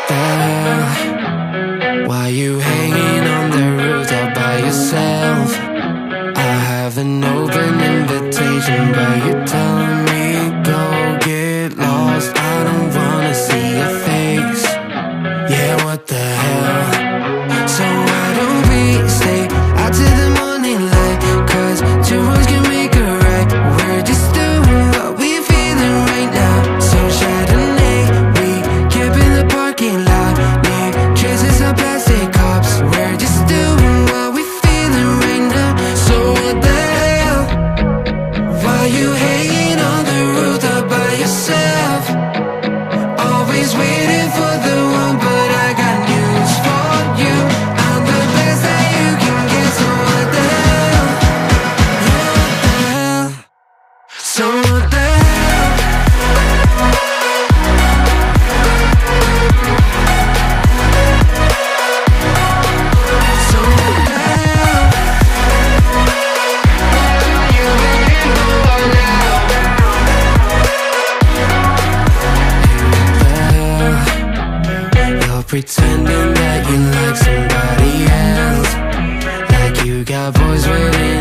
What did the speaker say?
the hell? Why you hanging on the roof all by yourself? I have an open invitation, but you're telling me go get lost. I don't wanna see your face. Yeah, what the hell? So why don't we stay out till the morning light? Cause two wrongs can make a right. We're just doing what we're feeling right now. So Chardonnay, we camp in the parking lot. Leave traces of plastic cups. We're just doing what we're feeling right now. So what the hell? Why you hanging on the roof all by yourself? Always waiting for the one, but I got news for you. I'm the best that you can get. So what the hell? Yeah, what the hell? So what the hell? So what the hell? You make me go all out. You're pretending that you like somebody else, like you got boys waiting